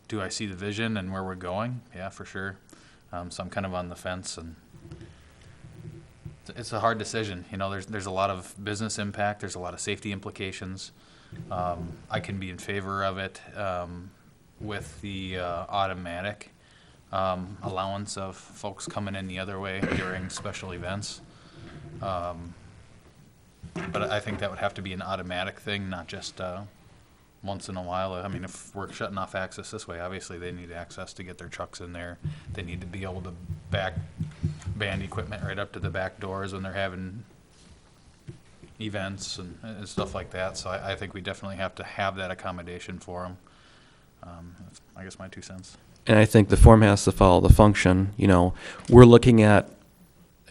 Do I see the vision and where we're going? Yeah, for sure. So I'm kind of on the fence, and it's a hard decision. You know, there's a lot of business impact. There's a lot of safety implications. I can be in favor of it with the automatic allowance of folks coming in the other way during special events. But I think that would have to be an automatic thing, not just once in a while. I mean, if we're shutting off access this way, obviously they need access to get their trucks in there. They need to be able to back band equipment right up to the back doors when they're having events and stuff like that. So I think we definitely have to have that accommodation for them. That's, I guess, my 2 cents. And I think the form has to follow the function. You know, we're looking at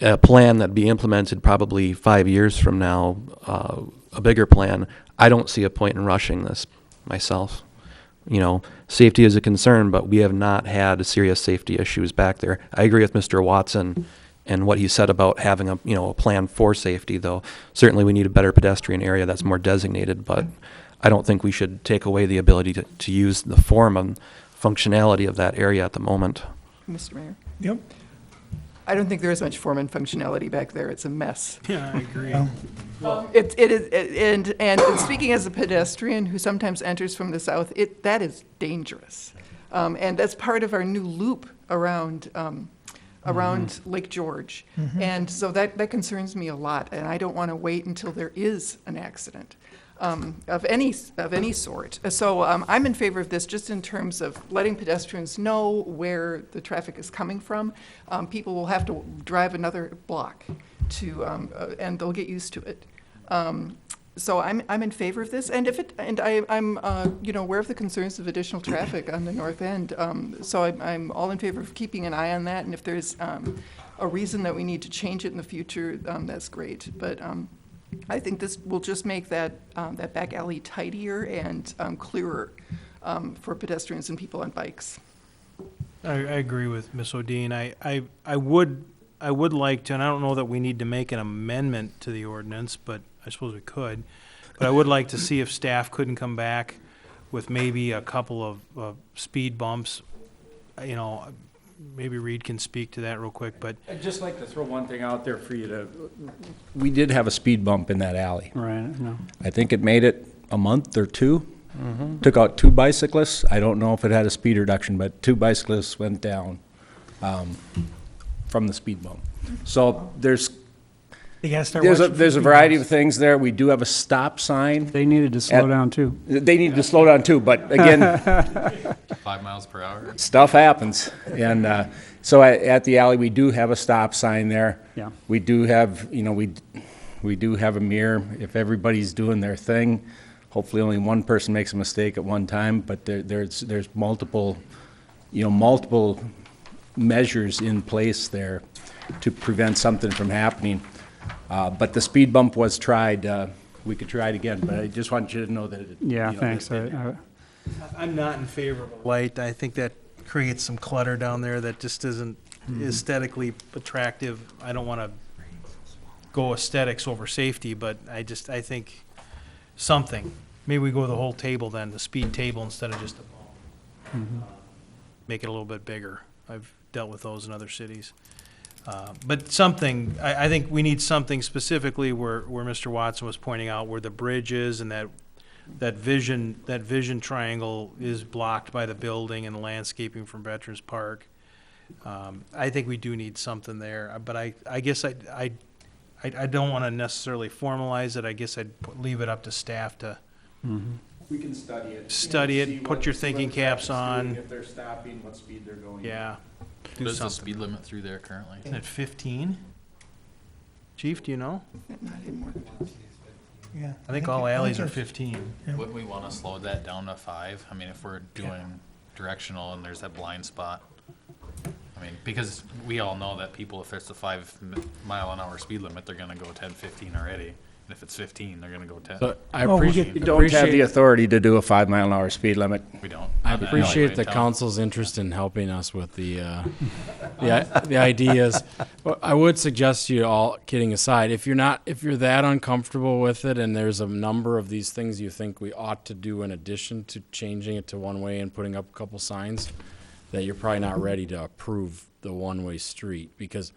a plan that'd be implemented probably 5 years from now, a bigger plan. I don't see a point in rushing this myself. You know, safety is a concern, but we have not had serious safety issues back there. I agree with Mr. Watson and what he said about having a plan for safety, though. Certainly we need a better pedestrian area that's more designated, but I don't think we should take away the ability to use the form and functionality of that area at the moment. Mr. Mayor? Yep. I don't think there is much form and functionality back there. It's a mess. Yeah, I agree. It is, and speaking as a pedestrian who sometimes enters from the south, that is dangerous. And that's part of our new loop around Lake George. Mhm. And so that concerns me a lot, and I don't want to wait until there is an accident of any sort. So I'm in favor of this just in terms of letting pedestrians know where the traffic is coming from. People will have to drive another block and they'll get used to it. So I'm in favor of this, and I'm aware of the concerns of additional traffic on the north end. So I'm all in favor of keeping an eye on that, and if there's a reason that we need to change it in the future, that's great. But I think this will just make that back alley tidier and clearer for pedestrians and people on bikes. I agree with Ms. O'Dean. I would I would like to, and I don't know that we need to make an amendment to the ordinance, but I suppose we could. But I would like to see if staff couldn't come back with maybe a couple of speed bumps. You know, maybe Reed can speak to that real quick, but I'd just like to throw one thing out there for you to, we did have a speed bump in that alley. Right, no. I think it made it a month or two. Took out 2 bicyclists. I don't know if it had a speed reduction, but 2 bicyclists went down from the speed bump. So there's You gotta start there's a, watching for there's a speed variety bumps. of things there. We do have a stop sign. They needed to slow At- down too. They needed to slow down too, but again, 5 miles per hour. stuff happens. And so at the alley, we do have a stop sign there. Yeah. We do have, you know, we do have a mirror. If everybody's doing their thing, hopefully only one person makes a mistake at one time, but there's multiple, you know, multiple measures in place there to prevent something from happening. But the speed bump was tried. We could try it again, but I just want you to know that it. Yeah, you know, thanks. I'm not in favor of a light. I think that creates some clutter down there that just isn't aesthetically attractive. I don't want to go aesthetics over safety, but I think something. Maybe we go the whole table then, the speed table instead of just a bump. Make it a little bit bigger. I've dealt with those in other cities. But something, I think we need something specifically where Mr. Watson was pointing out where the bridge is and that vision triangle is blocked by the building and the landscaping from Veterans Park. I think we do need something there, but I guess I don't want to necessarily formalize it. I guess I'd leave it up to staff to We can study it. Study it, put your thinking caps on. If they're stopping, what speed they're going. Yeah. What Do is the something. speed limit through there currently? Isn't it 15? Chief, do you know? Yeah. I think all alleys are it's- 15. Wouldn't we want to slow that down to 5? I mean, if we're doing directional and there's that blind spot. I mean, because we all know that people, if it's a 5-mile-an-hour speed limit, they're gonna go 10, 15 already. And if it's 15, they're gonna go 10. So I Oh, we appreciate, You don't have the authority to do a 5-mile-an-hour speed limit. We don't. I Not that appreciate alleyway the in town. council's interest in helping us with the ideas. Well, I would suggest you all, kidding aside, if you're that uncomfortable with it and there's a number of these things you think we ought to do in addition to changing it to one way and putting up a couple signs, that you're probably not ready to approve the one-way street, because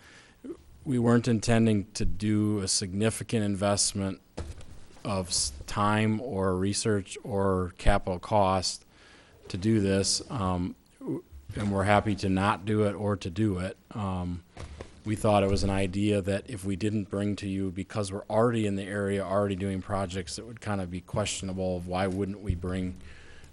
we weren't intending to do a significant investment of time or research or capital cost to do this, and we're happy to not do it or to do it. We thought it was an idea that if we didn't bring to you, because we're already in the area, already doing projects, it would kind of be questionable of why wouldn't we bring,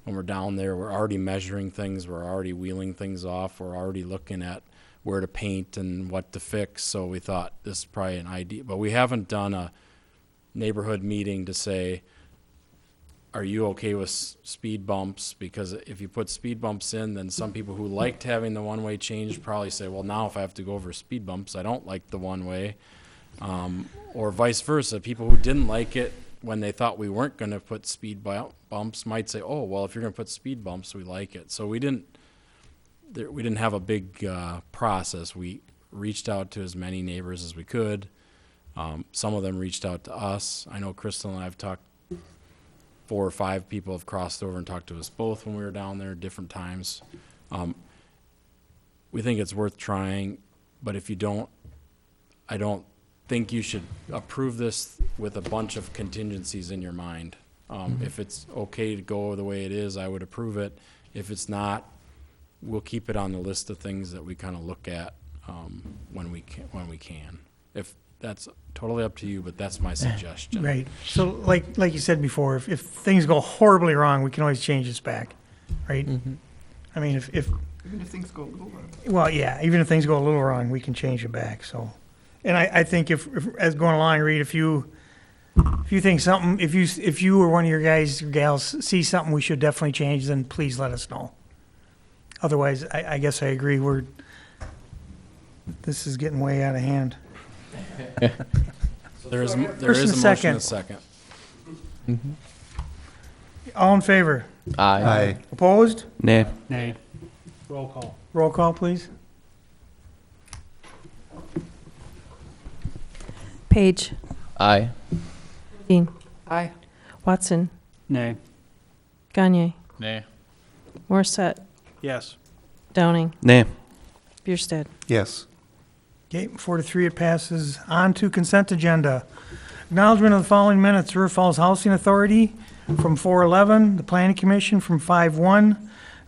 when we're down there, we're already measuring things, we're already wheeling things off, we're already looking at where to paint and what to fix, so we thought this is probably an idea. But we haven't done a neighborhood meeting to say, are you okay with speed bumps? Because if you put speed bumps in, then some people who liked having the one-way change probably say, well, now if I have to go over speed bumps, I don't like the one-way. Or vice versa, people who didn't like it when they thought we weren't going to put speed bumps might say, oh, well, if you're going to put speed bumps, we like it. So we didn't have a big process. We reached out to as many neighbors as we could. Some of them reached out to us. I know Crystal and I have talked, 4 or 5 people have crossed over and talked to us both when we were down there at different times. We think it's worth trying, but if you don't, I don't think you should approve this with a bunch of contingencies in your mind. If it's okay to go the way it is, I would approve it. If it's not, we'll keep it on the list of things that we kind of look at when we can. If that's totally up to you, but that's my suggestion. Right. So like you said before, if things go horribly wrong, we can always change this back, right? I mean, if Even if things go a little wrong. well, yeah, even if things go a little wrong, we can change it back, so. And I think if as going along, Reed, if you think something, if you or one of your guys or gals see something we should definitely change, then please let us know. Otherwise, I guess I agree, this is getting way out of hand. There is a First and motion and a second. All in favor? Aye. Opposed? Nay. Nay. Roll call. Roll call, please. Page. Aye. Dean. Aye. Watson. Nay. Gagne. Nay. Morissette. Yes. Downing. Nay. Bierstadt. Yes. Okay, 4-3, it passes. On to consent agenda. Acknowledgement of the following minutes: River Falls Housing Authority from 4/11, the Planning Commission from 5/1,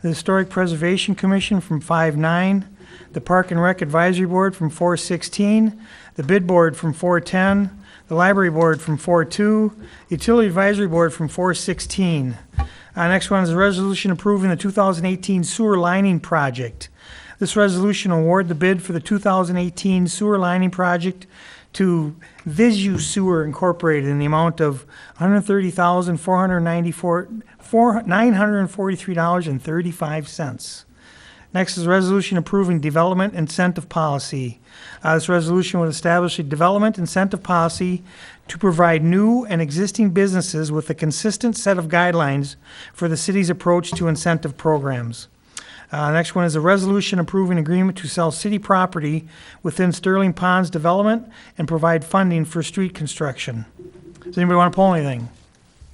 the Historic Preservation Commission from 5/9, the Park and Rec Advisory Board from 4/16, the Bid Board from 4/10, the Library Board from 4/2, Utility Advisory Board from 4/16. Next one is a resolution approving the 2018 sewer lining project. This resolution award the bid for the 2018 sewer lining project to Visu Sewer Incorporated in the amount of $130,943.35. Next is a resolution approving development incentive policy. This resolution would establish a development incentive policy to provide new and existing businesses with a consistent set of guidelines for the city's approach to incentive programs. Next one is a resolution approving agreement to sell city property within Sterling Ponds Development and provide funding for street construction. Does anybody want to pull anything?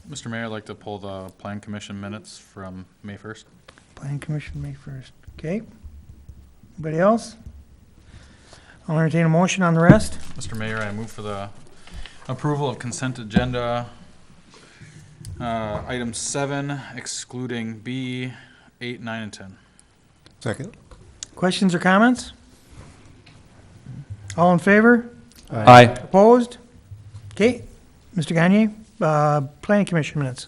Mr. Mayor, I'd like to pull the Plan Commission minutes from May 1st. Planning Commission, May 1st. Okay. Anybody else? I'll entertain a motion on the rest. Mr. Mayor, I move for the approval of consent agenda, item 7, excluding B, 8, 9, and 10. Second. Questions or comments? All in favor? Aye. Opposed? Okay. Mr. Gagne, Planning Commission minutes.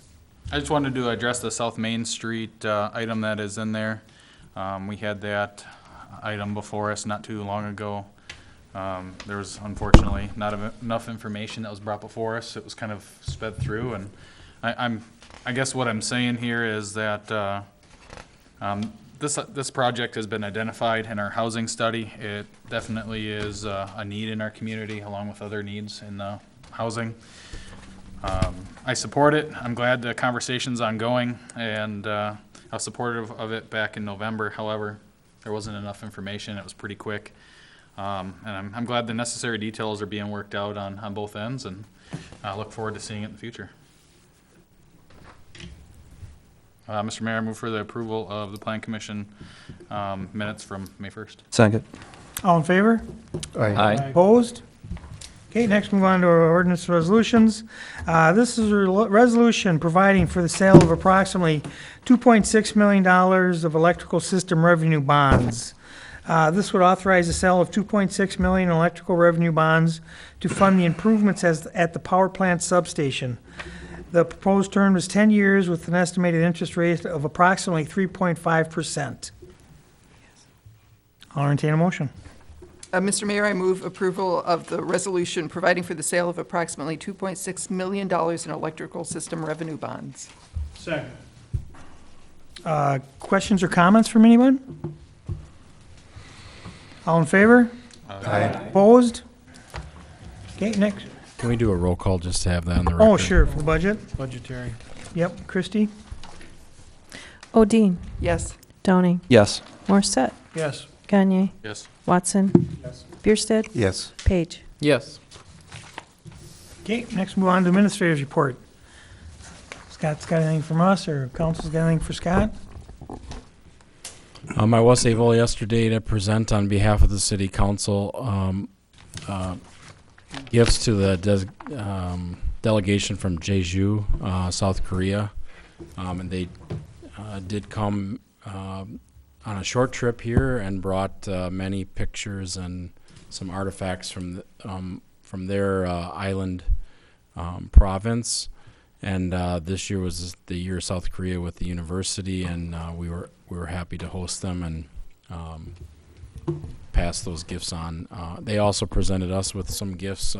I just wanted to address the South Main Street item that is in there. We had that item before us not too long ago. There was unfortunately not enough information that was brought before us. It was kind of sped through, and I guess what I'm saying here is that this project has been identified in our housing study. It definitely is a need in our community, along with other needs in the housing. I support it. I'm glad the conversation's ongoing, and I was supportive of it back in November. However, there wasn't enough information. It was pretty quick. And I'm glad the necessary details are being worked out on both ends, and I look forward to seeing it in the future. Mr. Mayor, I move for the approval of the Plan Commission minutes from May 1st. Second. All in favor? Aye. Opposed? Okay, next move on to our ordinance resolutions. This is a resolution providing for the sale of approximately $2.6 million of electrical system revenue bonds. This would authorize the sale of $2.6 million in electrical revenue bonds to fund the improvements at the power plant substation. The proposed term is 10 years with an estimated interest rate of approximately 3.5%. I'll entertain a motion. Mr. Mayor, I move approval of the resolution providing for the sale of approximately $2.6 million in electrical system revenue bonds. Second. Questions or comments from anyone? All in favor? Aye. Opposed? Okay, next. Can we do a roll call just to have that on the record? Oh, sure, for the budget. Budgetary. Yep, Christie? Odine. Yes. Downing. Yes. Morissette. Yes. Gagne. Yes. Watson. Yes. Bierstadt. Yes. Page. Yes. Okay, next move on to administrator's report. Scott's got anything from us, or council's got anything for Scott? I was able yesterday to present on behalf of the city council gifts to the delegation from Jeju, South Korea, and they did come on a short trip here and brought many pictures and some artifacts from their island province. And this year was the year of South Korea with the university, and we were happy to host them and pass those gifts on. They also presented us with some gifts,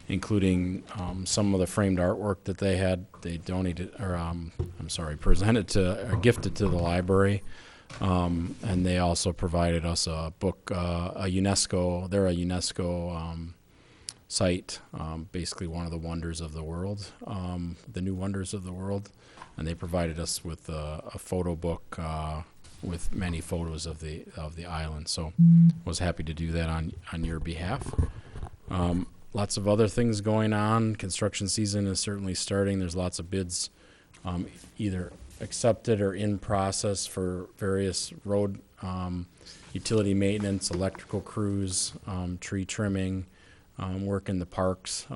including some of the framed artwork that they had. They donated, or presented to, or gifted to the library. And they also provided us a book, a UNESCO. They're a UNESCO site, basically one of the wonders of the world, the new wonders of the world. And they provided us with a photo book with many photos of the island. So was happy to do that on your behalf. lots of other things going on. Construction season is certainly starting. There's lots of bids, either accepted or in process for various road, utility maintenance, electrical crews, tree trimming, work in the parks.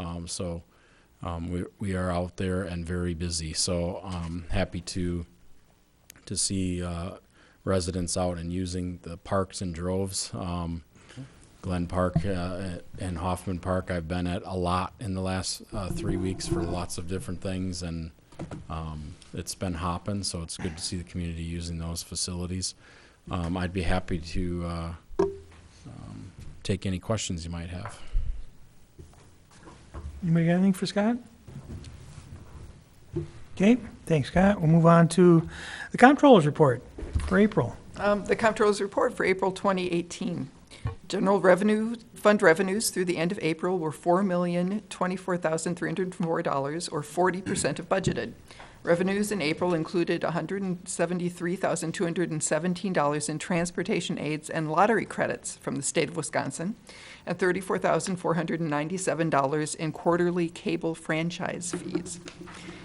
We are out there and very busy. So happy to see residents out and using the parks in droves. Glen Park and Hoffman Park I've been at a lot in the last 3 weeks for lots of different things, and it's been hopping, so it's good to see the community using those facilities. I'd be happy to take any questions you might have. Anybody got anything for Scott? Okay, thanks, Scott. We'll move on to the comptroller's report for April. The comptroller's report for April 2018. General fund revenues through the end of April were $4,024,304, or 40% of budgeted. Revenues in April included $173,217 in transportation aids and lottery credits from the state of Wisconsin, and $34,497 in quarterly cable franchise fees.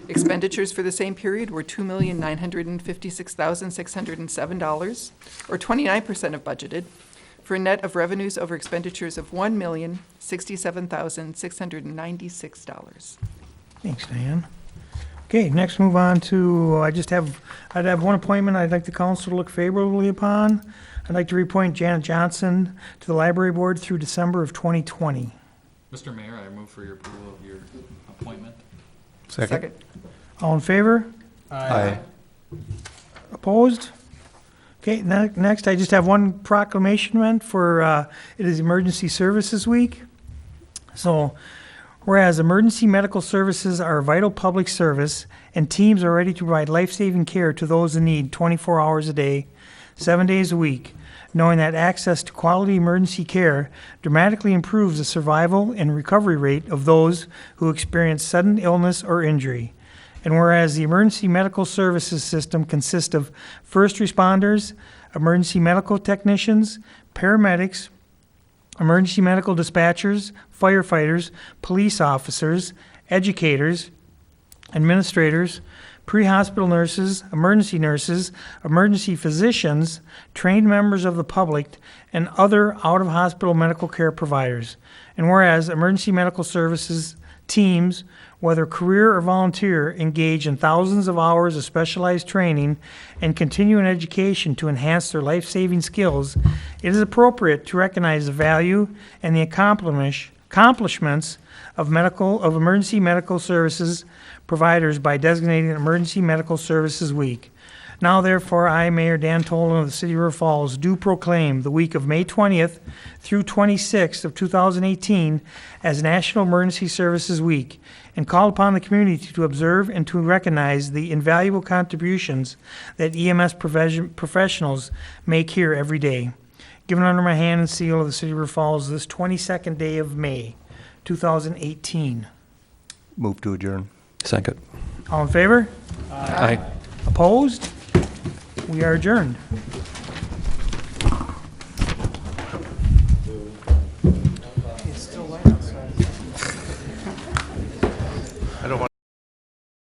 Expenditures for the same period were $2,956,607, or 29% of budgeted, for a net of revenues over expenditures of $1,067,696. Thanks, Diane. Okay, next move on to, I'd have one appointment I'd like the council to look favorably upon. I'd like to reappoint Janet Johnson to the library board through December of 2020. Mr. Mayor, I move for your approval of your appointment. Second. All in favor? Aye. Opposed? Okay, next, I just have one proclamation meant for, it is Emergency Services Week. So, whereas emergency medical services are a vital public service and teams are ready to provide life-saving care to those in need 24 hours a day, 7 days a week, knowing that access to quality emergency care dramatically improves the survival and recovery rate of those who experience sudden illness or injury. And whereas the emergency medical services system consists of first responders, emergency medical technicians, paramedics, emergency medical dispatchers, firefighters, police officers, educators, administrators, pre-hospital nurses, emergency physicians, trained members of the public, and other out-of-hospital medical care providers. And whereas emergency medical services teams, whether career or volunteer, engage in thousands of hours of specialized training and continuing education to enhance their life-saving skills, it is appropriate to recognize the value and the accomplishments of emergency medical services providers by designating Emergency Medical Services Week. Now, therefore, I, Mayor Dan Tolan of the City of River Falls, do proclaim the week of May 20th through 26th of 2018 as National Emergency Services Week, and call upon the community to observe and to recognize the invaluable contributions that EMS professionals make here every day. Given under my hand and seal of the City of River Falls this 22nd day of May, 2018. Move to adjourn. Second. All in favor? Aye. Opposed? We are adjourned.